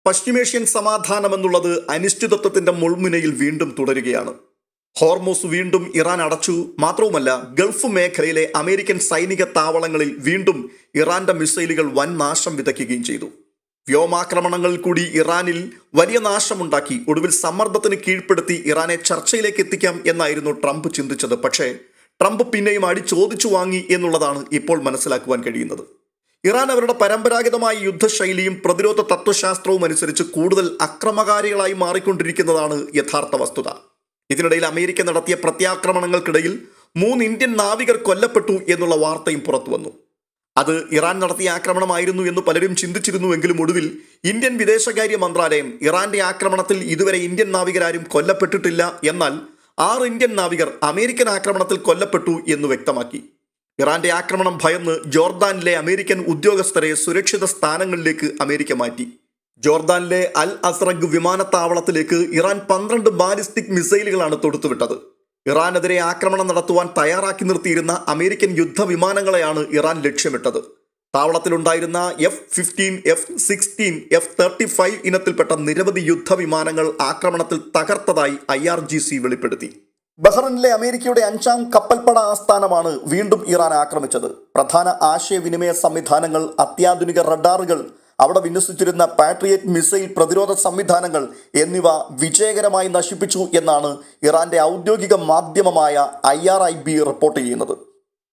പശ്ചിമേഷ്യൻ സമാധാനമെന്നുള്ളത് അനിശ്ചിതത്വത്തിന്റെ മുൾമുനയിൽ വീണ്ടും തുടരുകയാണ്. ഹോർമോസ് വീണ്ടും ഇറാൻ അടച്ചു. മാത്രവുമല്ല, ഗൾഫ് മേഖലയിലെ അമേരിക്കൻ സൈനിക താവളങ്ങളിൽ വീണ്ടും ഇറാന്റെ മിസൈലുകൾ വൻ നാശം വിതയ്ക്കുകയും ചെയ്തു. വ്യോമാക്രമണങ്ങളിൽ കൂടി ഇറാനിൽ വലിയ നാശമുണ്ടാക്കി ഒടുവിൽ സമ്മർദ്ദത്തിന് കീഴ്പ്പെടുത്തി ഇറാനെ ചർച്ചയിലേക്ക് എത്തിക്കാം എന്നായിരുന്നു ട്രംപ് ചിന്തിച്ചത്. പക്ഷേ ട്രംപ് പിന്നെയും ചോദിച്ചു വാങ്ങി എന്നുള്ളതാണ് ഇപ്പോൾ മനസ്സിലാക്കുവാൻ കഴിയുന്നത്. ഇറാൻ അവരുടെ പരമ്പരാഗതമായ യുദ്ധശൈലിയും പ്രതിരോധ തത്വശാസ്ത്രവും അനുസരിച്ച് കൂടുതൽ അക്രമകാരികളായി മാറിക്കൊണ്ടിരിക്കുന്നതാണ് യഥാർത്ഥ വസ്തുത. ഇതിനിടയിൽ അമേരിക്ക നടത്തിയ പ്രത്യാക്രമണങ്ങൾക്കിടയിൽ 3 ഇന്ത്യൻ നാവികർ കൊല്ലപ്പെട്ടു എന്നുള്ള വാർത്തയും പുറത്തു വന്നു. അത് ഇറാൻ നടത്തിയ ആക്രമണമായിരുന്നു എന്ന് പലരും ചിന്തിച്ചിരുന്നുവെങ്കിലും ഒടുവിൽ ഇന്ത്യൻ വിദേശകാര്യ മന്ത്രാലയം ഇറാന്റെ ആക്രമണത്തിൽ ഇതുവരെ ഇന്ത്യൻ നാവികരാരും കൊല്ലപ്പെട്ടിട്ടില്ല, എന്നാൽ 6 ഇന്ത്യൻ നാവികർ അമേരിക്കൻ ആക്രമണത്തിൽ കൊല്ലപ്പെട്ടു എന്ന് വ്യക്തമാക്കി. ഇറാന്റെ ആക്രമണം ഭയന്ന് ജോർദാനിലെ അമേരിക്കൻ ഉദ്യോഗസ്ഥരെ സുരക്ഷിത സ്ഥാനങ്ങളിലേക്ക് അമേരിക്ക മാറ്റി. ജോർദാനിലെ അൽ അസ്റഗ് വിമാനത്താവളത്തിലേക്ക് ഇറാൻ 12 ബാലിസ്റ്റിക് മിസൈലുകളാണ് തൊടുത്തുവിട്ടത്. ഇറാനെതിരെ ആക്രമണം നടത്തുവാൻ തയ്യാറാക്കി നിർത്തിയിരുന്ന American യുദ്ധവിമാനങ്ങളെയാണ് Iran ലക്ഷ്യമിട്ടത്. താവളത്തിലുണ്ടായിരുന്ന F-15, F-16, F-35 ഇനത്തിൽപ്പെട്ട നിരവധി യുദ്ധവിമാനങ്ങൾ ആക്രമണത്തിൽ തകർത്തതായി IRGC വെളിപ്പെടുത്തി. ബഹ്റൈനിലെ അമേരിക്കയുടെ 5ാം കപ്പൽപ്പട ആസ്ഥാനമാണ് വീണ്ടും ഇറാൻ ആക്രമിച്ചത്. പ്രധാന ആശയവിനിമയ സംവിധാനങ്ങൾ, അത്യാധുനിക റഡാറുകൾ, അവിടെ വിന്യസിച്ചിരുന്ന പാട്രിയറ്റ് മിസൈൽ പ്രതിരോധ സംവിധാനങ്ങൾ എന്നിവ വിജയകരമായി നശിപ്പിച്ചു എന്നാണ് ഇറാന്റെ ഔദ്യോഗിക മാധ്യമമായ IRIB റിപ്പോർട്ട് ചെയ്യുന്നത്.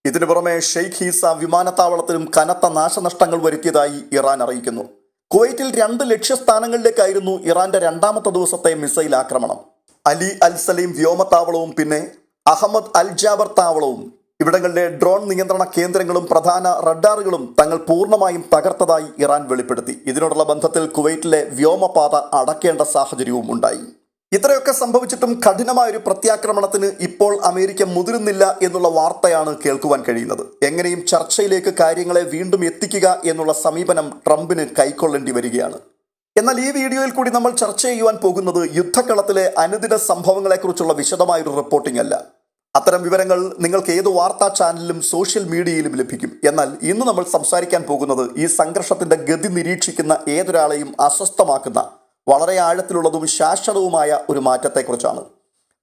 ഇതിനു പുറമെ ഷെയ്ഖ് ഹീസ വിമാനത്താവളത്തിലും കനത്ത നാശനഷ്ടങ്ങൾ വരുത്തിയതായി ഇറാൻ അറിയിക്കുന്നു. കുവൈറ്റിൽ 2 ലക്ഷ്യസ്ഥാനങ്ങളിലേക്കായിരുന്നു ഇറാന്റെ 2ാമത്തെ ദിവസത്തെ മിസൈൽ ആക്രമണം. അലി അൽ സലീം വ്യോമത്താവളവും പിന്നെ അഹമ്മദ് അൽ ജാബർ താവളവും ഇവിടങ്ങളിലെ ഡ്രോൺ നിയന്ത്രണ കേന്ദ്രങ്ങളും പ്രധാന റഡാറുകളും തങ്ങൾ പൂർണ്ണമായും തകർത്തതായി ഇറാൻ വെളിപ്പെടുത്തി. ഇതിനോടുള്ള ബന്ധത്തിൽ കുവൈറ്റിലെ വ്യോമപാത അടയ്ക്കേണ്ട സാഹചര്യവും ഉണ്ടായി. ഇത്രയൊക്കെ സംഭവിച്ചിട്ടും കഠിനമായൊരു പ്രത്യാക്രമണത്തിന് ഇപ്പോൾ അമേരിക്ക മുതിരുന്നില്ല എന്നുള്ള വാർത്തയാണ് കേൾക്കുവാൻ കഴിയുന്നത്. എങ്ങനെയും ചർച്ചയിലേക്ക് കാര്യങ്ങളെ വീണ്ടും എത്തിക്കുക എന്നുള്ള സമീപനം ട്രംപിന് കൈക്കൊള്ളേണ്ടി വരികയാണ്. എന്നാൽ ഈ വീഡിയോയിൽ കൂടി നമ്മൾ ചർച്ച ചെയ്യുവാൻ പോകുന്നത് യുദ്ധക്കളത്തിലെ അനുദിന സംഭവങ്ങളെക്കുറിച്ചുള്ള വിശദമായൊരു റിപ്പോർട്ടിംഗ് അല്ല. അത്തരം വിവരങ്ങൾ നിങ്ങൾക്ക് ഏത് വാർത്താ ചാനലിലും സോഷ്യൽ മീഡിയയിലും ലഭിക്കും. എന്നാൽ ഇന്ന് നമ്മൾ സംസാരിക്കാൻ പോകുന്നത് ഈ സംഘർഷത്തിന്റെ ഗതി നിരീക്ഷിക്കുന്ന ഏതൊരാളെയും അസ്വസ്ഥമാക്കുന്ന വളരെ ആഴത്തിലുള്ളതും ശാശ്വതവുമായ ഒരു മാറ്റത്തെക്കുറിച്ചാണ്.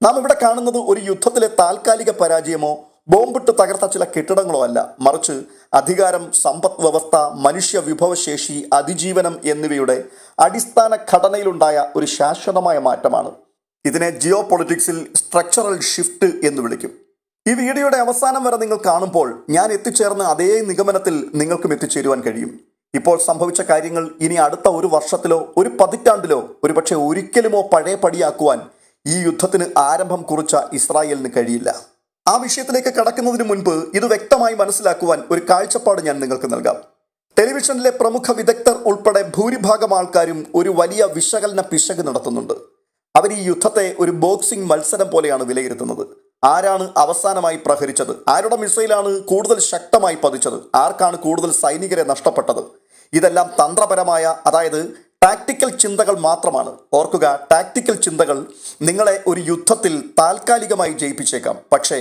നാം ഇവിടെ കാണുന്നത് ഒരു യുദ്ധത്തിലെ താൽക്കാലിക പരാജയമോ ബോംബിട്ട് തകർത്ത ചില കെട്ടിടങ്ങളോ അല്ല, മറിച്ച് അധികാരം, സമ്പദ് വ്യവസ്ഥ, മനുഷ്യ വിഭവശേഷി, അതിജീവനം എന്നിവയുടെ അടിസ്ഥാന ഘടനയിലുണ്ടായ ഒരു ശാശ്വതമായ മാറ്റമാണ്. ഇതിനെ ജിയോ പൊളിറ്റിക്സിൽ സ്ട്രക്ചറൽ ഷിഫ്റ്റ് എന്ന് വിളിക്കും. ഈ വീഡിയോയുടെ അവസാനം വരെ നിങ്ങൾ കാണുമ്പോൾ ഞാൻ എത്തിച്ചേർന്ന അതേ നിഗമനത്തിൽ നിങ്ങൾക്കും എത്തിച്ചേരുവാൻ കഴിയും. ഇപ്പോൾ സംഭവിച്ച കാര്യങ്ങൾ ഇനി അടുത്ത 1 വർഷത്തിലോ 1 പതിറ്റാണ്ടിലോ ഒരുപക്ഷെ ഒരിക്കലുമോ പഴയ പടിയാക്കുവാൻ ഈ യുദ്ധത്തിന് ആരംഭം കുറിച്ച ഇസ്രായേലിന് കഴിയില്ല. ആ വിഷയത്തിലേക്ക് കടക്കുന്നതിന് മുൻപ് ഇത് വ്യക്തമായി മനസ്സിലാക്കുവാൻ ഒരു കാഴ്ചപ്പാട് ഞാൻ നിങ്ങൾക്ക് നൽകാം. ടെലിവിഷനിലെ പ്രമുഖ വിദഗ്ധർ ഉൾപ്പെടെ ഭൂരിഭാഗം ആൾക്കാരും ഒരു വലിയ വിശകലന പിശക് നടത്തുന്നുണ്ട്. അവർ ഈ യുദ്ധത്തെ ഒരു ബോക്സിംഗ് മത്സരം പോലെയാണ് വിലയിരുത്തുന്നത്. ആരാണ് അവസാനമായി പ്രഹരിച്ചത്, ആരുടെ മിസൈലാണ് കൂടുതൽ ശക്തമായി പതിച്ചത്, ആർക്കാണ് കൂടുതൽ സൈനികരെ നഷ്ടപ്പെട്ടത്, ഇതെല്ലാം തന്ത്രപരമായ, അതായത് ടാക്ടിക്കൽ ചിന്തകൾ മാത്രമാണ്. ഓർക്കുക, ടാക്ടിക്കൽ ചിന്തകൾ നിങ്ങളെ ഒരു യുദ്ധത്തിൽ താൽക്കാലികമായി ജയിപ്പിച്ചേക്കാം, പക്ഷേ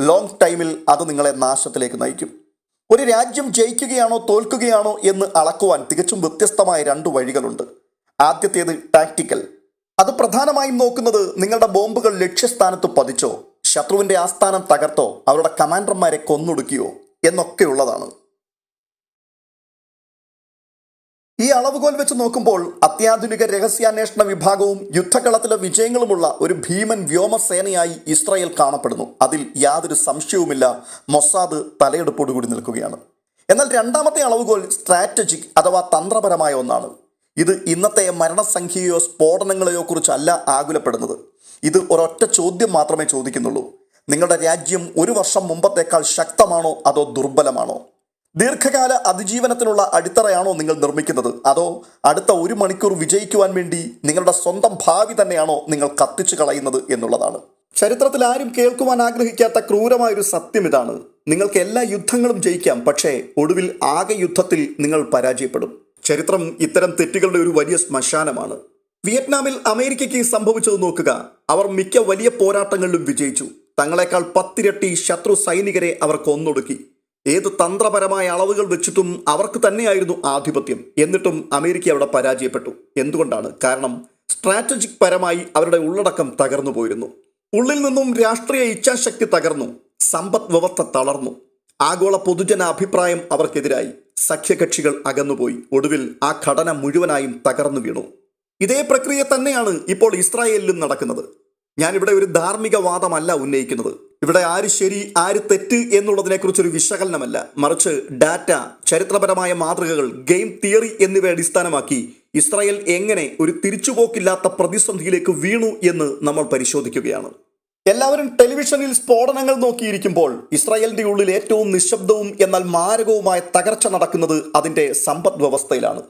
ലോങ് ടൈമിൽ അത് നിങ്ങളെ നാശത്തിലേക്ക് നയിക്കും. ഒരു രാജ്യം ജയിക്കുകയാണോ തോൽക്കുകയാണോ എന്ന് അളക്കുവാൻ തികച്ചും വ്യത്യസ്തമായ 2 വഴികളുണ്ട്. ആദ്യത്തേത് ടാക്ടിക്കൽ. അത് പ്രധാനമായും നോക്കുന്നത് നിങ്ങളുടെ ബോംബുകൾ ലക്ഷ്യസ്ഥാനത്ത് പതിച്ചോ, ശത്രുവിന്റെ ആസ്ഥാനം തകർത്തോ, അവരുടെ കമാൻഡർമാരെ കൊന്നൊടുക്കിയോ എന്നൊക്കെയുള്ളതാണ്. ഈ അളവുകോൽ വെച്ച് നോക്കുമ്പോൾ അത്യാധുനിക രഹസ്യാന്വേഷണ വിഭാഗവും യുദ്ധകളത്തിലെ വിജയങ്ങളുമുള്ള ഒരു ഭീമൻ വ്യോമസേനയായി ഇസ്രായേൽ കാണപ്പെടുന്നു. അതിൽ യാതൊരു സംശയവുമില്ല, മൊസാദ് തലയെടുപ്പോടുകൂടി നിൽക്കുകയാണ്. എന്നാൽ 2ാമത്തെ അളവുകോൽ സ്ട്രാറ്റജിക് അഥവാ തന്ത്രപരമായ ഒന്നാണ്. ഇത് ഇന്നത്തെ മരണസംഖ്യയോ സ്ഫോടനങ്ങളെയോ കുറിച്ചല്ല ആകുലപ്പെടുന്നത്. ഇത് ഒരൊറ്റ ചോദ്യം മാത്രമേ ചോദിക്കുന്നുള്ളൂ: നിങ്ങളുടെ രാജ്യം 1 വർഷം മുമ്പത്തേക്കാൾ ശക്തമാണോ അതോ ദുർബലമാണോ? ദീർഘകാല അതിജീവനത്തിനുള്ള അടിത്തറയാണോ നിങ്ങൾ നിർമ്മിക്കുന്നത്, അതോ അടുത്ത 1 മണിക്കൂർ വിജയിക്കുവാൻ വേണ്ടി നിങ്ങളുടെ സ്വന്തം ഭാവി തന്നെയാണോ നിങ്ങൾ കത്തിച്ചു കളയുന്നത് എന്നുള്ളതാണ്. ചരിത്രത്തിൽ ആരും കേൾക്കുവാൻ ആഗ്രഹിക്കാത്ത ക്രൂരമായൊരു സത്യം ഇതാണ്: നിങ്ങൾക്ക് എല്ലാ യുദ്ധങ്ങളും ജയിക്കാം, പക്ഷേ ഒടുവിൽ ആകെ യുദ്ധത്തിൽ നിങ്ങൾ പരാജയപ്പെടും. ചരിത്രം ഇത്തരം തെറ്റുകളുടെ ഒരു വലിയ ശ്മശാനമാണ്. വിയറ്റ്നാമിൽ അമേരിക്കയ്ക്ക് സംഭവിച്ചത് നോക്കുക. അവർ മിക്ക വലിയ പോരാട്ടങ്ങളിലും വിജയിച്ചു. തങ്ങളെക്കാൾ 10 ഇരട്ടി ശത്രു സൈനികരെ അവർ കൊന്നൊടുക്കി. ഏത് തന്ത്രപരമായ അളവുകൾ വെച്ചിട്ടും അവർക്ക് തന്നെയായിരുന്നു ആധിപത്യം. എന്നിട്ടും അമേരിക്ക അവിടെ പരാജയപ്പെട്ടു. എന്തുകൊണ്ടാണ്? കാരണം സ്ട്രാറ്റജിക് പരമായി അവരുടെ ഉള്ളടക്കം തകർന്നു പോയിരുന്നു. ഉള്ളിൽ നിന്നും രാഷ്ട്രീയ ഇച്ഛാശക്തി തകർന്നു, സമ്പദ് വ്യവസ്ഥ തളർന്നു, ആഗോള പൊതുജന അഭിപ്രായം അവർക്കെതിരായി, സഖ്യകക്ഷികൾ അകന്നുപോയി, ഒടുവിൽ ആ ഘടന മുഴുവനായും തകർന്നു വീണു. ഇതേ പ്രക്രിയ തന്നെയാണ് ഇപ്പോൾ ഇസ്രായേലിലും നടക്കുന്നത്. ഞാനിവിടെ ഒരു ധാർമ്മിക വാദമല്ല ഉന്നയിക്കുന്നത്. ഇവിടെ ആര് ശരി ആര് തെറ്റ് എന്നുള്ളതിനെക്കുറിച്ചൊരു വിശകലനമല്ല, മറിച്ച് ഡാറ്റ, ചരിത്രപരമായ മാതൃകകൾ, ഗെയിം തിയറി എന്നിവയെ അടിസ്ഥാനമാക്കി ഇസ്രായേൽ എങ്ങനെ ഒരു തിരിച്ചുപോക്കില്ലാത്ത പ്രതിസന്ധിയിലേക്ക് വീണു എന്ന് നമ്മൾ പരിശോധിക്കുകയാണ്. എല്ലാവരും ടെലിവിഷനിൽ സ്ഫോടനങ്ങൾ നോക്കിയിരിക്കുമ്പോൾ ഇസ്രായേലിന്റെ ഉള്ളിൽ ഏറ്റവും നിശബ്ദവും എന്നാൽ മാരകവുമായ തകർച്ച നടക്കുന്നത് അതിന്റെ സമ്പദ് വ്യവസ്ഥയിലാണ്.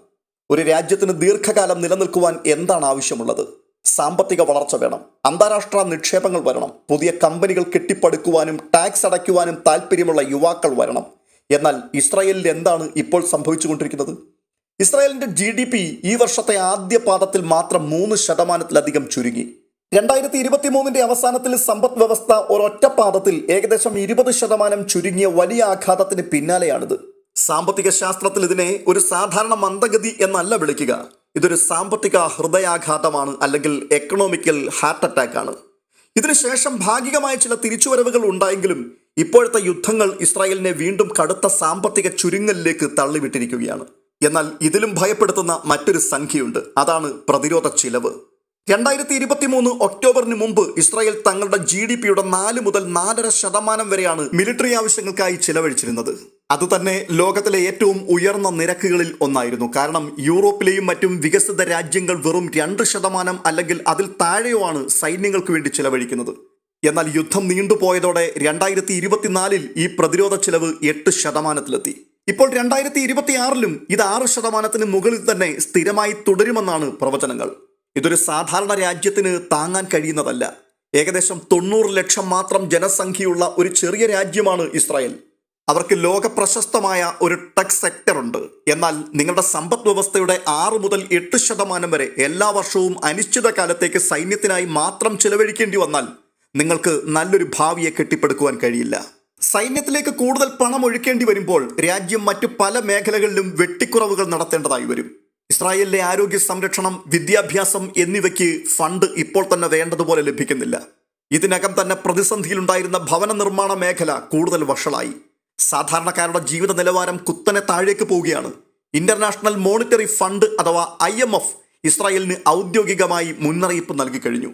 ഒരു രാജ്യത്തിന് ദീർഘകാലം നിലനിൽക്കുവാൻ എന്താണ് ആവശ്യമുള്ളത്? സാമ്പത്തിക വളർച്ച വേണം, അന്താരാഷ്ട്ര നിക്ഷേപങ്ങൾ വരണം, പുതിയ കമ്പനികൾ കെട്ടിപ്പടുക്കുവാനും ടാക്സ് അടയ്ക്കുവാനും താല്പര്യമുള്ള യുവാക്കൾ വരണം. എന്നാൽ ഇസ്രായേലിൽ എന്താണ് ഇപ്പോൾ സംഭവിച്ചുകൊണ്ടിരിക്കുന്നത്? ഇസ്രായേലിന്റെ GDP ഈ വർഷത്തെ ആദ്യ പാദത്തിൽ മാത്രം 3% ചുരുങ്ങി. 2023 അവസാനത്തിൽ സമ്പദ് വ്യവസ്ഥ ഒരൊറ്റ പാദത്തിൽ ഏകദേശം 20% ചുരുങ്ങിയ വലിയ ആഘാതത്തിന് പിന്നാലെയാണിത്. സാമ്പത്തിക ശാസ്ത്രത്തിൽ ഇതിനെ ഒരു സാധാരണ മന്ദഗതി എന്നല്ല വിളിക്കുക. ഇതൊരു സാമ്പത്തിക ഹൃദയാഘാതമാണ്, അല്ലെങ്കിൽ എക്കണോമിക്കൽ ഹാർട്ട് അറ്റാക്ക് ആണ്. ഇതിനുശേഷം ഭാഗികമായ ചില തിരിച്ചുവരവുകൾ ഉണ്ടായെങ്കിലും ഇപ്പോഴത്തെ യുദ്ധങ്ങൾ ഇസ്രായേലിനെ വീണ്ടും കടുത്ത സാമ്പത്തിക ചുരുങ്ങലിലേക്ക് തള്ളിവിട്ടിരിക്കുകയാണ്. എന്നാൽ ഇതിലും ഭയപ്പെടുത്തുന്ന മറ്റൊരു സംഖ്യയുണ്ട്. അതാണ് പ്രതിരോധ ചിലവ്. 2023 ഒക്ടോബറിന് മുമ്പ് ഇസ്രായേൽ തങ്ങളുടെ GDPയുടെ 4 മുതൽ 4.5% വരെയാണ് മിലിറ്ററി ആവശ്യങ്ങൾക്കായി ചിലവഴിച്ചിരുന്നത്. അതുതന്നെ ലോകത്തിലെ ഏറ്റവും ഉയർന്ന നിരക്കുകളിൽ ഒന്നായിരുന്നു. കാരണം യൂറോപ്പിലെയും മറ്റും വികസിത രാജ്യങ്ങൾ വെറും 2% അല്ലെങ്കിൽ അതിൽ താഴെയോ ആണ് സൈന്യങ്ങൾക്ക് വേണ്ടി ചിലവഴിക്കുന്നത്. എന്നാൽ യുദ്ധം നീണ്ടുപോയതോടെ 2024 ഈ പ്രതിരോധ ചിലവ് 8%. ഇപ്പോൾ 2026 ഇത് 6% മുകളിൽ തന്നെ സ്ഥിരമായി തുടരുമെന്നാണ് പ്രവചനങ്ങൾ. ഇതൊരു സാധാരണ രാജ്യത്തിന് താങ്ങാൻ കഴിയുന്നതല്ല. ഏകദേശം 90 ലക്ഷം മാത്രം ജനസംഖ്യയുള്ള ഒരു ചെറിയ രാജ്യമാണ് ഇസ്രായേൽ. അവർക്ക് ലോക പ്രശസ്തമായ ഒരു ടെക് സെക്ടർ ഉണ്ട്. എന്നാൽ നിങ്ങളുടെ സമ്പദ് വ്യവസ്ഥയുടെ 6 മുതൽ 8% വരെ എല്ലാ വർഷവും അനിശ്ചിത കാലത്തേക്ക് സൈന്യത്തിനായി മാത്രം ചിലവഴിക്കേണ്ടി വന്നാൽ നിങ്ങൾക്ക് നല്ലൊരു ഭാവിയെ കെട്ടിപ്പടുക്കുവാൻ കഴിയില്ല. സൈന്യത്തിലേക്ക് കൂടുതൽ പണം ഒഴുക്കേണ്ടി വരുമ്പോൾ രാജ്യം മറ്റു പല മേഖലകളിലും വെട്ടിക്കുറവുകൾ നടത്തേണ്ടതായി വരും. ഇസ്രായേലിലെ ആരോഗ്യ സംരക്ഷണം, വിദ്യാഭ്യാസം എന്നിവയ്ക്ക് ഫണ്ട് ഇപ്പോൾ തന്നെ വേണ്ടതുപോലെ ലഭിക്കുന്നില്ല. ഇതിനകം തന്നെ പ്രതിസന്ധിയിലുണ്ടായിരുന്ന ഭവന നിർമ്മാണ മേഖല കൂടുതൽ വഷളായി. സാധാരണക്കാരുടെ ജീവിത നിലവാരം കുത്തനെ താഴേക്ക് പോവുകയാണ്. ഇന്റർനാഷണൽ മോണിറ്ററി ഫണ്ട് അഥവാ IMF ഇസ്രായേലിന് ഔദ്യോഗികമായി മുന്നറിയിപ്പ് നൽകി കഴിഞ്ഞു.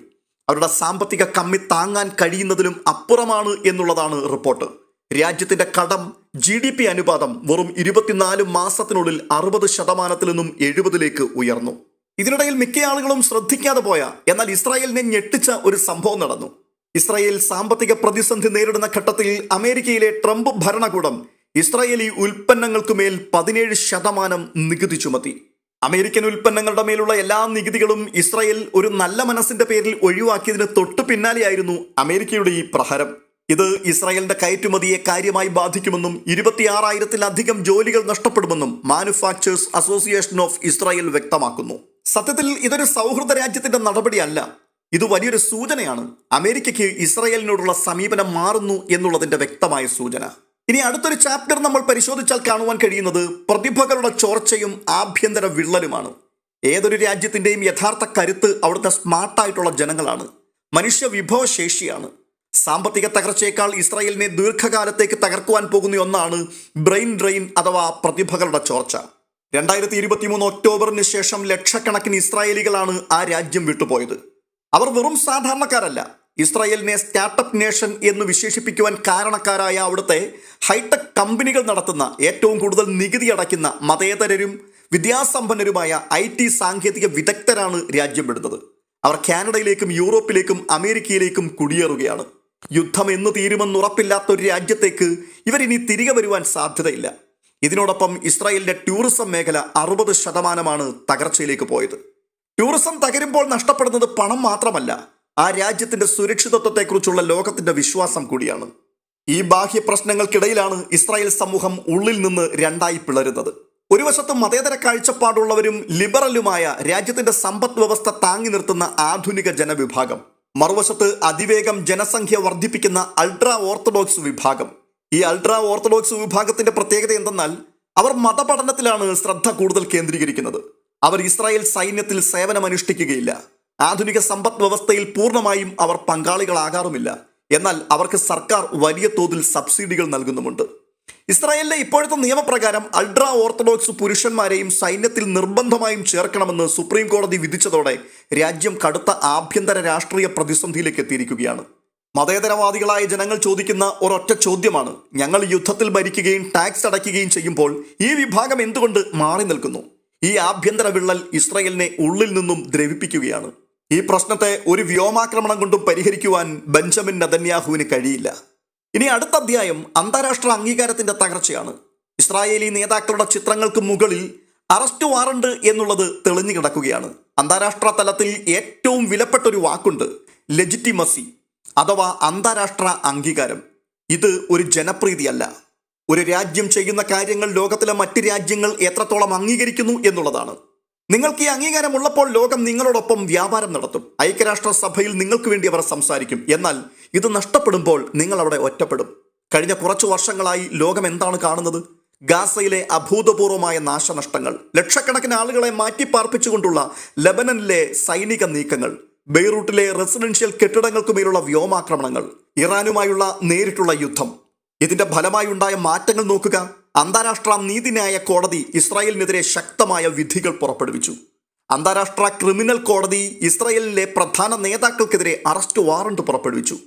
അവരുടെ സാമ്പത്തിക കമ്മി താങ്ങാൻ കഴിയുന്നതിലും അപ്പുറമാണ് എന്നുള്ളതാണ് റിപ്പോർട്ട്. രാജ്യത്തിന്റെ കടം GDP അനുപാതം വെറും 24 മാസത്തിനുള്ളിൽ 60% നിന്നും 70% ഉയർന്നു. ഇതിനിടയിൽ മിക്ക ആളുകളും ശ്രദ്ധിക്കാതെ പോയ എന്നാൽ ഇസ്രായേലിനെ ഞെട്ടിച്ച ഒരു സംഭവം നടന്നു. ഇസ്രായേൽ സാമ്പത്തിക പ്രതിസന്ധി നേരിടുന്ന ഘട്ടത്തിൽ അമേരിക്കയിലെ ട്രംപ് ഭരണകൂടം ഇസ്രായേലി ഉൽപ്പന്നങ്ങൾക്കുമേൽ 17% നികുതി ചുമത്തി. അമേരിക്കൻ ഉൽപ്പന്നങ്ങളുടെ മേലുള്ള എല്ലാ നികുതികളും ഇസ്രായേൽ ഒരു നല്ല മനസ്സിന്റെ പേരിൽ ഒഴിവാക്കിയതിന് തൊട്ടു പിന്നാലെയായിരുന്നു അമേരിക്കയുടെ ഈ പ്രഹരം. ഇത് ഇസ്രായേലിന്റെ കയറ്റുമതിയെ കാര്യമായി ബാധിക്കുമെന്നും 26,000-ലധികം ജോലികൾ നഷ്ടപ്പെടുമെന്നും മാനുഫാക്ചേഴ്സ് അസോസിയേഷൻ ഓഫ് ഇസ്രായേൽ വ്യക്തമാക്കുന്നു. സത്യത്തിൽ ഇതൊരു സൗഹൃദ രാജ്യത്തിന്റെ നടപടിയല്ല. ഇത് വലിയൊരു സൂചനയാണ്. അമേരിക്കയ്ക്ക് ഇസ്രായേലിനോടുള്ള സമീപനം മാറുന്നു എന്നുള്ളതിന്റെ വ്യക്തമായ സൂചന. ഇനി അടുത്തൊരു ചാപ്റ്റർ നമ്മൾ പരിശോധിച്ചാൽ കാണുവാൻ കഴിയുന്നത് പ്രതിഭകളുടെ ചോർച്ചയും ആഭ്യന്തര വിള്ളലുമാണ്. ഏതൊരു രാജ്യത്തിന്റെയും യഥാർത്ഥ കരുത്ത് അവിടുത്തെ സ്മാർട്ടായിട്ടുള്ള ജനങ്ങളാണ്, മനുഷ്യ വിഭവശേഷിയാണ്. സാമ്പത്തിക തകർച്ചയേക്കാൾ ഇസ്രായേലിനെ ദീർഘകാലത്തേക്ക് തകർക്കുവാൻ പോകുന്ന ഒന്നാണ് ബ്രെയിൻ ഡ്രെയിൻ അഥവാ പ്രതിഭകളുടെ ചോർച്ച. 2023 ഒക്ടോബറിന് ശേഷം ലക്ഷക്കണക്കിന് ഇസ്രായേലികളാണ് ആ രാജ്യം വിട്ടുപോയത്. അവർ വെറും സാധാരണക്കാരല്ല. ഇസ്രായേലിനെ സ്റ്റാർട്ടപ്പ് നേഷൻ എന്ന് വിശേഷിപ്പിക്കുവാൻ കാരണക്കാരായ അവിടുത്തെ ഹൈടെക് കമ്പനികൾ നടത്തുന്ന, ഏറ്റവും കൂടുതൽ നികുതി അടയ്ക്കുന്ന, മതേതരരും വിദ്യാസമ്പന്നരുമായ IT സാങ്കേതിക വിദഗ്ധരാണ് രാജ്യം വിടുന്നത്. അവർ കാനഡയിലേക്കും യൂറോപ്പിലേക്കും അമേരിക്കയിലേക്കും കുടിയേറുകയാണ്. യുദ്ധം എന്ന് തീരുമെന്നുറപ്പില്ലാത്ത ഒരു രാജ്യത്തേക്ക് ഇവരിനി തിരികെ വരുവാൻ സാധ്യതയില്ല. ഇതിനോടൊപ്പം ഇസ്രായേലിന്റെ ടൂറിസം മേഖല 60% തകർച്ചയിലേക്ക് പോയത്. ടൂറിസം തകരുമ്പോൾ നഷ്ടപ്പെടുന്നത് പണം മാത്രമല്ല, ആ രാജ്യത്തിന്റെ സുരക്ഷിതത്വത്തെക്കുറിച്ചുള്ള ലോകത്തിന്റെ വിശ്വാസം കൂടിയാണ്. ഈ ബാഹ്യ പ്രശ്നങ്ങൾക്കിടയിലാണ് ഇസ്രായേൽ സമൂഹം ഉള്ളിൽ നിന്ന് രണ്ടായി പിളരുന്നത്. ഒരു വശത്ത് മതേതര കാഴ്ചപ്പാടുള്ളവരും ലിബറലുമായ രാജ്യത്തിന്റെ സമ്പദ് വ്യവസ്ഥ താങ്ങി നിർത്തുന്ന ആധുനിക ജനവിഭാഗം, മറുവശത്ത് അതിവേഗം ജനസംഖ്യ വർദ്ധിപ്പിക്കുന്ന അൾട്രാ ഓർത്തഡോക്സ് വിഭാഗം. ഈ അൾട്രാ ഓർത്തഡോക്സ് വിഭാഗത്തിന്റെ പ്രത്യേകത എന്തെന്നാൽ അവർ മതപഠനത്തിലാണ് ശ്രദ്ധ കൂടുതൽ കേന്ദ്രീകരിക്കുന്നത്. അവർ ഇസ്രായേൽ സൈന്യത്തിൽ സേവനമനുഷ്ഠിക്കുകയില്ല. ആധുനിക സമ്പദ് വ്യവസ്ഥയിൽ പൂർണ്ണമായും അവർ പങ്കാളികളാകാറുമില്ല. എന്നാൽ അവർക്ക് സർക്കാർ വലിയ തോതിൽ സബ്സിഡികൾ നൽകുന്നുമുണ്ട്. ഇസ്രായേലിലെ ഇപ്പോഴത്തെ നിയമപ്രകാരം അൾട്രാ ഓർത്തഡോക്സ് പുരുഷന്മാരെയും സൈന്യത്തിൽ നിർബന്ധമായും ചേർക്കണമെന്ന് സുപ്രീം കോടതി വിധിച്ചതോടെ രാജ്യം കടുത്ത ആഭ്യന്തര രാഷ്ട്രീയ പ്രതിസന്ധിയിലേക്ക് എത്തിയിരിക്കുകയാണ്. മതേതരവാദികളായ ജനങ്ങൾ ചോദിക്കുന്ന ഒരൊറ്റ ചോദ്യമാണ്: ഞങ്ങൾ യുദ്ധത്തിൽ മരിക്കുകയും ടാക്സ് അടയ്ക്കുകയും ചെയ്യുമ്പോൾ ഈ വിഭാഗം എന്തുകൊണ്ട് മാറി നിൽക്കുന്നു? ഈ ആഭ്യന്തര വിള്ളൽ ഇസ്രായേലിനെ ഉള്ളിൽ നിന്നും ദ്രവിപ്പിക്കുകയാണ്. ഈ പ്രശ്നത്തെ ഒരു വ്യോമാക്രമണം കൊണ്ടും പരിഹരിക്കുവാൻ ബെഞ്ചമിൻ നെതന്യാഹുവിന് കഴിയില്ല. ഇനി അടുത്ത അധ്യായം അന്താരാഷ്ട്ര അംഗീകാരത്തിന്റെ തകർച്ചയാണ്. ഇസ്രായേലി നേതാക്കളുടെ ചിത്രങ്ങൾക്ക് മുകളിൽ അറസ്റ്റ് വാറണ്ട് എന്നുള്ളത് തെളിഞ്ഞു കിടക്കുകയാണ്. അന്താരാഷ്ട്ര തലത്തിൽ ഏറ്റവും വിലപ്പെട്ട ഒരു വാക്കുണ്ട്: ലെജിറ്റിമസി, അഥവാ അന്താരാഷ്ട്ര അംഗീകാരം. ഇത് ഒരു ജനപ്രീതിയല്ല. ഒരു രാജ്യം ചെയ്യുന്ന കാര്യങ്ങൾ ലോകത്തിലെ മറ്റ് രാജ്യങ്ങൾ എത്രത്തോളം അംഗീകരിക്കുന്നു എന്നുള്ളതാണ്. നിങ്ങൾക്ക് ഈ അംഗീകാരം ഉള്ളപ്പോൾ ലോകം നിങ്ങളോടൊപ്പം വ്യാപാരം നടത്തും. ഐക്യരാഷ്ട്രസഭയിൽ നിങ്ങൾക്ക് വേണ്ടി അവർ സംസാരിക്കും. എന്നാൽ ഇത് നഷ്ടപ്പെടുമ്പോൾ നിങ്ങൾ അവിടെ ഒറ്റപ്പെടും. കഴിഞ്ഞ കുറച്ചു വർഷങ്ങളായി ലോകം എന്താണ് കാണുന്നത്? ഗാസയിലെ അഭൂതപൂർവമായ നാശനഷ്ടങ്ങൾ, ലക്ഷക്കണക്കിന് ആളുകളെ മാറ്റിപ്പാർപ്പിച്ചുകൊണ്ടുള്ള ലെബനനിലെ സൈനിക നീക്കങ്ങൾ, ബെയ്റൂട്ടിലെ റെസിഡൻഷ്യൽ കെട്ടിടങ്ങൾക്കുമേലുള്ള വ്യോമാക്രമണങ്ങൾ, ഇറാനുമായുള്ള നേരിട്ടുള്ള യുദ്ധം. ഇതിന്റെ ഫലമായി ഉണ്ടായ മാറ്റങ്ങൾ നോക്കുക. അന്താരാഷ്ട്ര നീതിന്യായ കോടതി ഇസ്രായേലിനെതിരെ ശക്തമായ വിധികൾ പുറപ്പെടുവിച്ചു. അന്താരാഷ്ട്ര ക്രിമിനൽ കോടതി ഇസ്രായേലിലെ പ്രധാന നേതാക്കൾക്കെതിരെ അറസ്റ്റ് വാറണ്ട് പുറപ്പെടുവിച്ചു.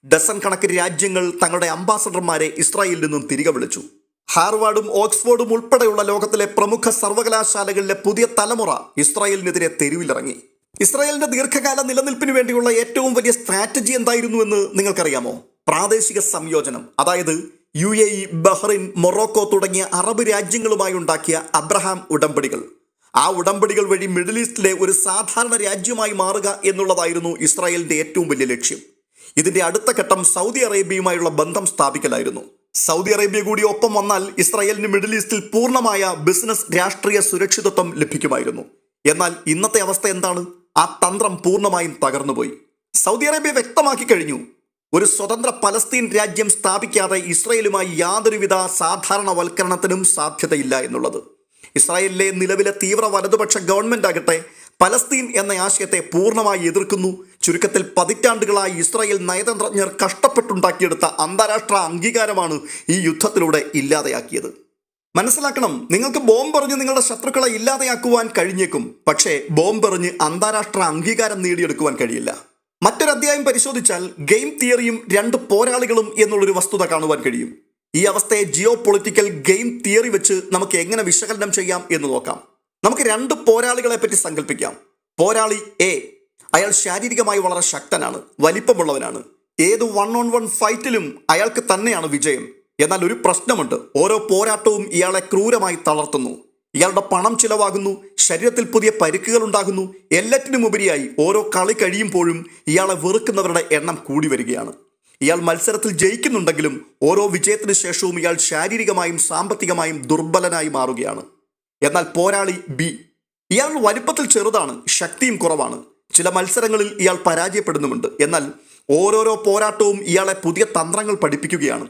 ഡസൻ കണക്കിന് രാജ്യങ്ങൾ തങ്ങളുടെ അംബാസഡർമാരെ ഇസ്രായേലിൽ നിന്നും തിരികെ വിളിച്ചു. ഹാർവാർഡും ഓക്സ്ഫോർഡും ഉൾപ്പെടെയുള്ള ലോകത്തിലെ പ്രമുഖ സർവകലാശാലകളിലെ പുതിയ തലമുറ ഇസ്രായേലിനെതിരെ തെരുവിലിറങ്ങി. ഇസ്രായേലിന്റെ ദീർഘകാല നിലനിൽപ്പിന് വേണ്ടിയുള്ള ഏറ്റവും വലിയ സ്ട്രാറ്റജി എന്തായിരുന്നു എന്ന് നിങ്ങൾക്കറിയാമോ? പ്രാദേശിക സംയോജനം. അതായത് UAE, ബഹ്റൈൻ, മൊറോക്കോ തുടങ്ങിയ അറബ് രാജ്യങ്ങളുമായി ഉണ്ടാക്കിയ അബ്രഹാം ഉടമ്പടികൾ. ആ ഉടമ്പടികൾ വഴി മിഡിൽ ഈസ്റ്റിലെ ഒരു സാധാരണ രാജ്യമായി മാറുക എന്നുള്ളതായിരുന്നു ഇസ്രായേലിന്റെ ഏറ്റവും വലിയ ലക്ഷ്യം. ഇതിന്റെ അടുത്ത ഘട്ടം സൗദി അറേബ്യയുമായുള്ള ബന്ധം സ്ഥാപിക്കലായിരുന്നു. സൗദി അറേബ്യ കൂടി ഒപ്പം വന്നാൽ ഇസ്രായേലിന് മിഡിൽ ഈസ്റ്റിൽ പൂർണ്ണമായ ബിസിനസ്, രാഷ്ട്രീയ സുരക്ഷിതത്വം ലഭിക്കുമായിരുന്നു. എന്നാൽ ഇന്നത്തെ അവസ്ഥ എന്താണ്? ആ തന്ത്രം പൂർണ്ണമായും തകർന്നുപോയി. സൗദി അറേബ്യ വ്യക്തമാക്കി കഴിഞ്ഞു, ഒരു സ്വതന്ത്ര പലസ്തീൻ രാജ്യം സ്ഥാപിക്കാതെ ഇസ്രായേലുമായി യാതൊരുവിധ സാധാരണവൽക്കരണത്തിനും സാധ്യതയില്ല എന്നുള്ളത്. ഇസ്രായേലിലെ നിലവിലെ തീവ്ര വലതുപക്ഷ ഗവൺമെന്റ് ആകട്ടെ പലസ്തീൻ എന്ന ആശയത്തെ പൂർണ്ണമായി എതിർക്കുന്നു. ചുരുക്കത്തിൽ പതിറ്റാണ്ടുകളായി ഇസ്രായേൽ നയതന്ത്രജ്ഞർ കഷ്ടപ്പെട്ടുണ്ടാക്കിയെടുത്ത അന്താരാഷ്ട്ര അംഗീകാരമാണ് ഈ യുദ്ധത്തിലൂടെ ഇല്ലാതെയാക്കിയത്. മനസ്സിലാക്കണം, നിങ്ങൾക്ക് ബോംബെറിഞ്ഞ് നിങ്ങളുടെ ശത്രുക്കളെ ഇല്ലാതെയാക്കുവാൻ കഴിഞ്ഞേക്കും. പക്ഷേ ബോംബെറിഞ്ഞ് അന്താരാഷ്ട്ര അംഗീകാരം നേടിയെടുക്കുവാൻ കഴിയില്ല. മറ്റൊരു അധ്യായം പരിശോധിച്ചാൽ ഗെയിം തിയറിയും രണ്ട് പോരാളികളും എന്നുള്ളൊരു വസ്തുത കാണുവാൻ കഴിയും. ഈ അവസ്ഥയെ ജിയോ പൊളിറ്റിക്കൽ ഗെയിം തിയറി വെച്ച് നമുക്ക് എങ്ങനെ വിശകലനം ചെയ്യാം എന്ന് നോക്കാം. നമുക്ക് രണ്ട് പോരാളികളെ പറ്റി സങ്കല്പിക്കാം. പോരാളി എ, അയാൾ ശാരീരികമായി വളരെ ശക്തനാണ്, വലിപ്പമുള്ളവനാണ്. ഏത് 1-on-1 ഫൈറ്റിലും അയാൾക്ക് തന്നെയാണ് വിജയം. എന്നാൽ ഒരു പ്രശ്നമുണ്ട്. ഓരോ പോരാട്ടവും ഇയാളെ ക്രൂരമായി തളർത്തുന്നു. ഇയാളുടെ പണം ചിലവാകുന്നു, ശരീരത്തിൽ പുതിയ പരിക്കുകൾ ഉണ്ടാകുന്നു. എല്ലാറ്റിനുമുപരിയായി ഓരോ കളി കഴിയുമ്പോഴും ഇയാളെ വെറുക്കുന്നവരുടെ എണ്ണം കൂടി വരികയാണ്. ഇയാൾ മത്സരത്തിൽ ജയിക്കുന്നുണ്ടെങ്കിലും ഓരോ വിജയത്തിന് ശേഷവും ഇയാൾ ശാരീരികമായും സാമ്പത്തികമായും ദുർബലനായി മാറുകയാണ്. എന്നാൽ പോരാളി ബി, ഇയാൾ വലിപ്പത്തിൽ ചെറുതാണ്, ശക്തിയും കുറവാണ്. ചില മത്സരങ്ങളിൽ ഇയാൾ പരാജയപ്പെടുന്നുമുണ്ട്. എന്നാൽ ഓരോരോ പോരാട്ടവും ഇയാളെ പുതിയ തന്ത്രങ്ങൾ പഠിപ്പിക്കുകയാണ്.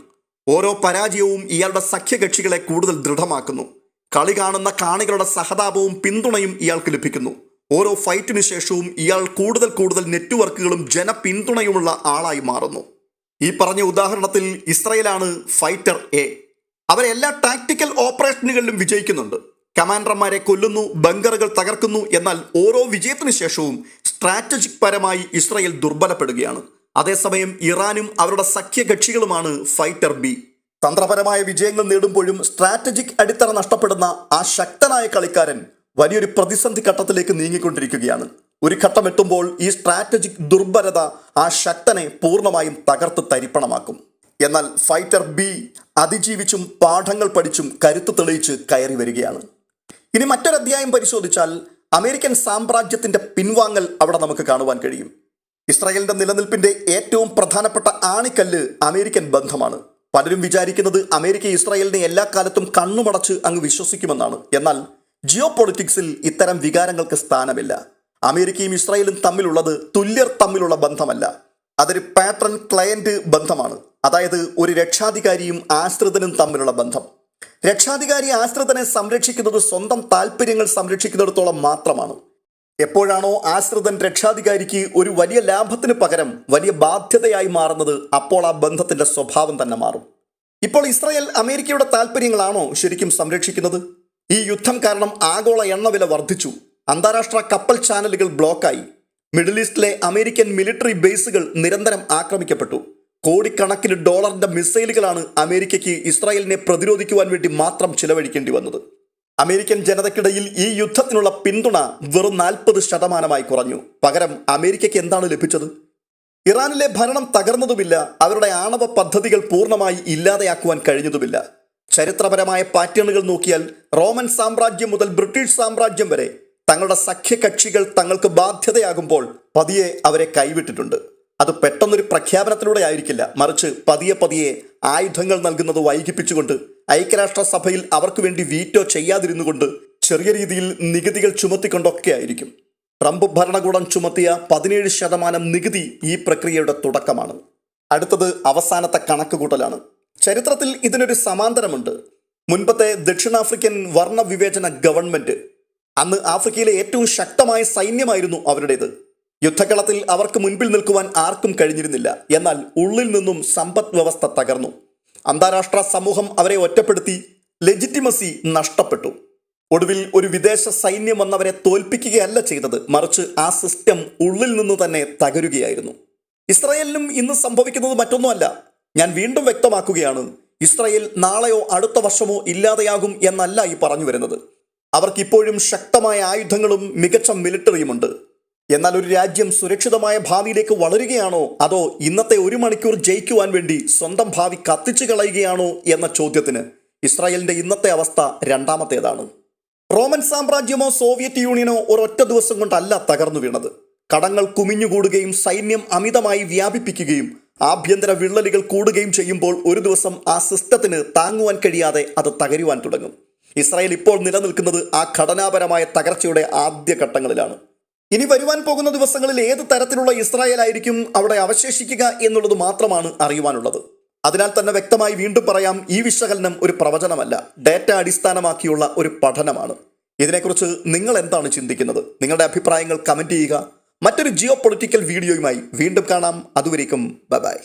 ഓരോ പരാജയവും ഇയാളുടെ സഖ്യകക്ഷികളെ കൂടുതൽ ദൃഢമാക്കുന്നു. കളി കാണുന്ന കാണികളുടെ സഹതാപവും പിന്തുണയും ഇയാൾക്ക് ലഭിക്കുന്നു. ഓരോ ഫൈറ്റിനു ശേഷവും ഇയാൾ കൂടുതൽ നെറ്റ്വർക്കുകളും ജനപിന്തുണയുമുള്ള ആളായി മാറുന്നു. ഈ പറഞ്ഞ ഉദാഹരണത്തിൽ ഇസ്രായേലാണ് ഫൈറ്റർ എ. അവരെല്ലാ ടാക്ടിക്കൽ ഓപ്പറേഷനുകളിലും വിജയിക്കുന്നുണ്ട്. കമാൻഡർമാരെ കൊല്ലുന്നു, ബങ്കറുകൾ തകർക്കുന്നു. എന്നാൽ ഓരോ വിജയത്തിനു ശേഷവും സ്ട്രാറ്റജിക് പരമായി ഇസ്രായേൽ ദുർബലപ്പെടുകയാണ്. അതേസമയം ഇറാനും അവരുടെ സഖ്യകക്ഷികളുമാണ് ഫൈറ്റർ ബി. തന്ത്രപരമായ വിജയങ്ങൾ നേടുമ്പോഴും സ്ട്രാറ്റജിക് അടിത്തറ നഷ്ടപ്പെടുന്ന ആ ശക്തനായ കളിക്കാരൻ വലിയൊരു പ്രതിസന്ധി ഘട്ടത്തിലേക്ക് നീങ്ങിക്കൊണ്ടിരിക്കുകയാണ്. ഒരു ഘട്ടം എത്തുമ്പോൾ ഈ സ്ട്രാറ്റജിക് ദുർബലത ആ ശക്തനെ പൂർണ്ണമായും തകർത്ത് തരിപ്പണമാക്കും. എന്നാൽ ഫൈറ്റർ ബി അതിജീവിച്ചും പാഠങ്ങൾ പഠിച്ചും കരുത്ത് തെളിയിച്ച് കയറി വരികയാണ്. ഇനി മറ്റൊരു അധ്യായം പരിശോധിച്ചാൽ അമേരിക്കൻ സാമ്രാജ്യത്തിന്റെ പിൻവാങ്ങൽ അവിടെ നമുക്ക് കാണുവാൻ കഴിയും. ഇസ്രായേലിന്റെ നിലനിൽപ്പിന്റെ ഏറ്റവും പ്രധാനപ്പെട്ട ആണിക്കല്ല് അമേരിക്കൻ ബന്ധമാണ്. പലരും വിചാരിക്കുന്നത് അമേരിക്ക ഇസ്രായേലിനെ എല്ലാ കാലത്തും കണ്ണുമടച്ച് അങ്ങ് വിശ്വസിക്കുമെന്നാണ്. എന്നാൽ ജിയോ പൊളിറ്റിക്സിൽ ഇത്തരം വികാരങ്ങൾക്ക് സ്ഥാനമില്ല. അമേരിക്കയും ഇസ്രായേലും തമ്മിലുള്ളത് തുല്യർ തമ്മിലുള്ള ബന്ധമല്ല. അതൊരു പാട്രൺ ക്ലയന്റ് ബന്ധമാണ്. അതായത് ഒരു രക്ഷാധികാരിയും ആശ്രിതനും തമ്മിലുള്ള ബന്ധം. രക്ഷാധികാരി ആശ്രിതനെ സംരക്ഷിക്കുന്നത് സ്വന്തം താല്പര്യങ്ങൾ സംരക്ഷിക്കുന്നിടത്തോളം മാത്രമാണ്. എപ്പോഴാണോ ആശ്രിതൻ രക്ഷാധികാരിക്ക് ഒരു വലിയ ലാഭത്തിന് പകരം വലിയ ബാധ്യതയായി മാറുന്നത്, അപ്പോൾ ആ ബന്ധത്തിന്റെ സ്വഭാവം തന്നെ മാറും. ഇപ്പോൾ ഇസ്രായേൽ അമേരിക്കയുടെ താല്പര്യങ്ങളാണോ ശരിക്കും സംരക്ഷിക്കുന്നത്? ഈ യുദ്ധം കാരണം ആഗോള എണ്ണവില വർദ്ധിച്ചു. അന്താരാഷ്ട്ര കപ്പൽ ചാനലുകൾ ബ്ലോക്കായി. മിഡിൽ ഈസ്റ്റിലെ അമേരിക്കൻ മിലിറ്ററി ബേസുകൾ നിരന്തരം ആക്രമിക്കപ്പെട്ടു. കോടിക്കണക്കിന് ഡോളറിന്റെ മിസൈലുകളാണ് അമേരിക്കയ്ക്ക് ഇസ്രായേലിനെ പ്രതിരോധിക്കുവാൻ വേണ്ടി മാത്രം ചിലവഴിക്കേണ്ടി വന്നത്. അമേരിക്കൻ ജനതയ്ക്കിടയിൽ ഈ യുദ്ധത്തിനുള്ള പിന്തുണ വെറും 40% കുറഞ്ഞു. പകരം അമേരിക്കയ്ക്ക് എന്താണ് ലഭിച്ചത്? ഇറാനിലെ ഭരണം തകർന്നതുമില്ല, അവരുടെ ആണവ പദ്ധതികൾ പൂർണ്ണമായി ഇല്ലാതെയാക്കുവാൻ കഴിഞ്ഞതുമില്ല. ചരിത്രപരമായ പാറ്റേണുകൾ നോക്കിയാൽ റോമൻ സാമ്രാജ്യം മുതൽ ബ്രിട്ടീഷ് സാമ്രാജ്യം വരെ തങ്ങളുടെ സഖ്യകക്ഷികൾ തങ്ങൾക്ക് ബാധ്യതയാകുമ്പോൾ പതിയെ അവരെ കൈവിട്ടിട്ടുണ്ട്. അത് പെട്ടെന്നൊരു പ്രഖ്യാപനത്തിലൂടെ ആയിരിക്കില്ല, മറിച്ച് പതിയെ പതിയെ ആയുധങ്ങൾ നൽകുന്നത് വൈകിപ്പിച്ചുകൊണ്ട്, ഐക്യരാഷ്ട്രസഭയിൽ അവർക്ക് വേണ്ടി വീറ്റോ ചെയ്യാതിരുന്നുകൊണ്ട്, ചെറിയ രീതിയിൽ നികുതികൾ ചുമത്തിക്കൊണ്ടൊക്കെ ആയിരിക്കും. ട്രംപ് ഭരണകൂടം ചുമത്തിയ 17% നികുതി ഈ പ്രക്രിയയുടെ തുടക്കമാണ്. അടുത്തത് അവസാനത്തെ കണക്കുകൂട്ടലാണ്. ചരിത്രത്തിൽ ഇതിനൊരു സമാന്തരമുണ്ട്. മുൻപത്തെ ദക്ഷിണാഫ്രിക്കൻ വർണ്ണവിവേചന ഗവൺമെന്റ്, അന്ന് ആഫ്രിക്കയിലെ ഏറ്റവും ശക്തമായ സൈന്യമായിരുന്നു അവരുടേത്. യുദ്ധകളത്തിൽ അവർക്ക് മുൻപിൽ നിൽക്കുവാൻ ആർക്കും കഴിഞ്ഞിരുന്നില്ല. എന്നാൽ ഉള്ളിൽ നിന്നും സമ്പദ് വ്യവസ്ഥ തകർന്നു. അന്താരാഷ്ട്ര സമൂഹം അവരെ ഒറ്റപ്പെടുത്തി. ലെജിറ്റിമസി നഷ്ടപ്പെട്ടു. ഒടുവിൽ ഒരു വിദേശ സൈന്യം വന്നവരെ തോൽപ്പിക്കുകയല്ല ചെയ്തത്, മറിച്ച് ആ സിസ്റ്റം ഉള്ളിൽ നിന്ന് തന്നെ തകരുകയായിരുന്നു. ഇസ്രായേലിനും ഇന്ന് സംഭവിക്കുന്നത് മറ്റൊന്നുമല്ല. ഞാൻ വീണ്ടും വ്യക്തമാക്കുകയാണ്, ഇസ്രായേൽ നാളെയോ അടുത്ത വർഷമോ ഇല്ലാതെയാകും എന്നല്ല ഈ പറഞ്ഞു വരുന്നത്. അവർക്കിപ്പോഴും ശക്തമായ ആയുധങ്ങളും മികച്ച മിലിറ്ററിയുമുണ്ട്. എന്നാൽ ഒരു രാജ്യം സുരക്ഷിതമായ ഭാവിയിലേക്ക് വളരുകയാണോ, അതോ ഇന്നത്തെ 1 മണിക്കൂർ ജയിക്കുവാൻ വേണ്ടി സ്വന്തം ഭാവി കത്തിച്ചു കളയുകയാണോ എന്ന ചോദ്യത്തിന് ഇസ്രായേലിന്റെ ഇന്നത്തെ അവസ്ഥ രണ്ടാമത്തേതാണ്. റോമൻ സാമ്രാജ്യമോ സോവിയറ്റ് യൂണിയനോ ഒരൊറ്റ ദിവസം കൊണ്ടല്ല തകർന്നു വീണത്. കടങ്ങൾ കുമിഞ്ഞുകൂടുകയും സൈന്യം അമിതമായി വ്യാപിപ്പിക്കുകയും ആഭ്യന്തര വിള്ളലുകൾ കൂടുകയും ചെയ്യുമ്പോൾ ഒരു ദിവസം ആ സിസ്റ്റത്തിന് താങ്ങുവാൻ കഴിയാതെ അത് തകരുവാൻ തുടങ്ങും. ഇസ്രായേൽ ഇപ്പോൾ നിലനിൽക്കുന്നത് ആ ഘടനാപരമായ തകർച്ചയുടെ ആദ്യ ഘട്ടങ്ങളിലാണ്. ഇനി വരുവാൻ പോകുന്ന ദിവസങ്ങളിൽ ഏത് തരത്തിലുള്ള ഇസ്രായേൽ ആയിരിക്കും അവിടെ അവശേഷിക്കുക എന്നുള്ളത് മാത്രമാണ് അറിയുവാനുള്ളത്. അതിനാൽ തന്നെ വ്യക്തമായി വീണ്ടും പറയാം, ഈ വിശകലനം ഒരു പ്രവചനമല്ല, ഡേറ്റ അടിസ്ഥാനമാക്കിയുള്ള ഒരു പഠനമാണ്. ഇതിനെക്കുറിച്ച് നിങ്ങൾ എന്താണ് ചിന്തിക്കുന്നത്? നിങ്ങളുടെ അഭിപ്രായങ്ങൾ കമന്റ് ചെയ്യുക. മറ്റൊരു ജിയോ പൊളിറ്റിക്കൽ വീഡിയോയുമായി വീണ്ടും കാണാം. അതുവരേക്കും ബൈ ബൈ.